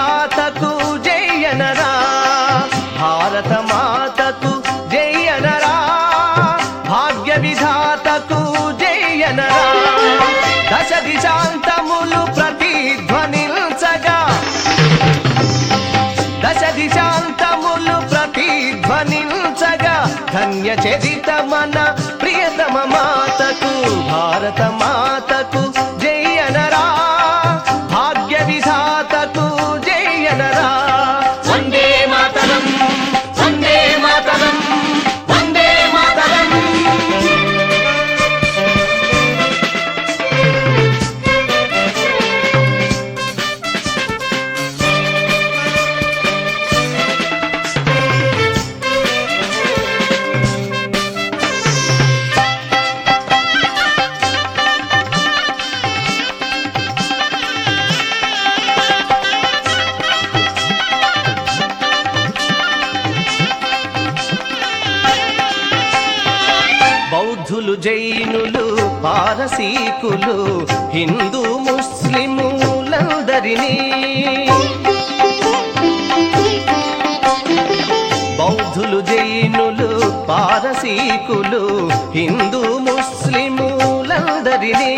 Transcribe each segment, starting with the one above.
విధాతకు జయనరా భారత మాతకు జయనరా భాగ్య విధాతకు జయనరా దశ దిశాంతములు ప్రతిధ్వనించగా దశ దిశాంతములు ప్రతిధ్వనించగా ధన్య చరిత మన ప్రియతమ మాతకు భారత మాతకు జయనరా భాగ్య విధాతకు జయనరా వందే మాతరం వందే మాతరం వందే మాతరం బౌద్ధులు జైనులు పారసీకులు హిందూ ముస్లిములందరినీ బౌద్ధులు జైనులు పారసీకులు హిందూ ముస్లిములందరినీ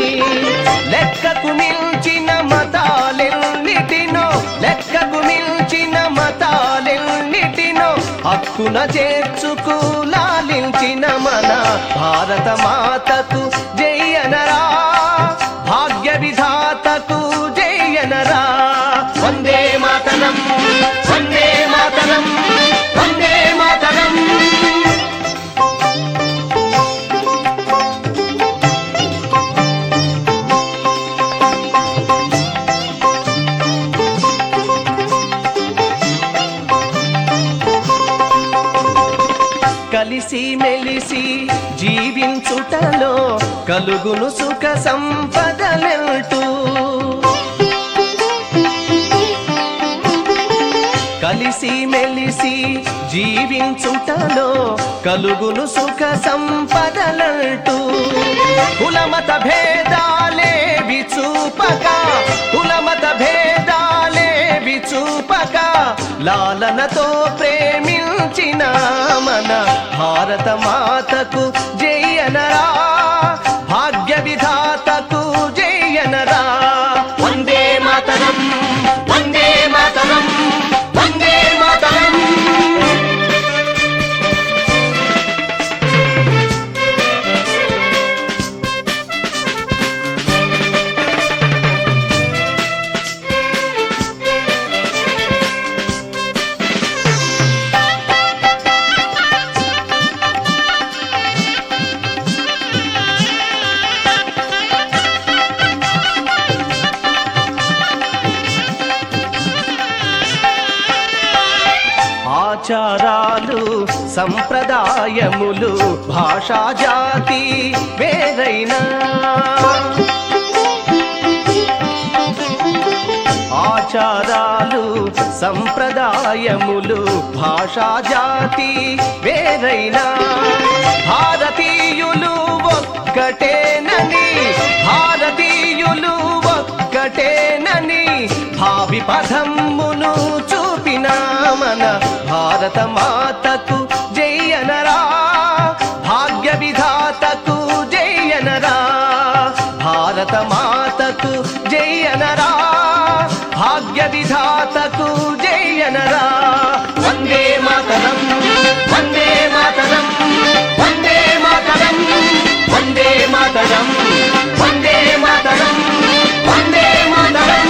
లెక్కకు మించిన మతాలెన్నిటినో లెక్కకు మించిన మతాలెన్నిటినో హక్కున చేర్చుకు లాలించిన మన భారత మాతకు జయనరా భాగ్య విధాతకు జయనరా వందే మాతరం వందే మాతరం వందే మాతరం కలిసి మెలిసి జీవించుటలో కలుగును సుఖ సంపదలెంటూ కలిసి మెలిసి జీవించుటలో కలుగును సుఖ సంపదలంటూ కులమత భేదాలేవి చూపక కులమత భేదాలేవి చూపక లాలనతో ప్రేమించిన మన భారత మాతకు జయనరా భాగ్య విధాతకు జయనరా వందే మాతరం వందే మాతరం వందే మాతరం ఆచారాలు సంప్రదాయములు భాషా జాతి వేరైనా ఆచారాలు సంప్రదాయములు భాషా జాతి వేరైనా భారతీయులు ఒక్కటేనని భారతీయులు ఒక్కటేనని భావి పథమ్మును చూపిన మన భారత మాతకు జయనరా భాగ్య విధాతకు జయనరా భారత మాతకు జయనరా భాగ్య విధాతకు జయనరా వందే మాతరం వందే మాతరం వందే మాతరం వందే మాతరం వందే మాతరం వందే మాతరం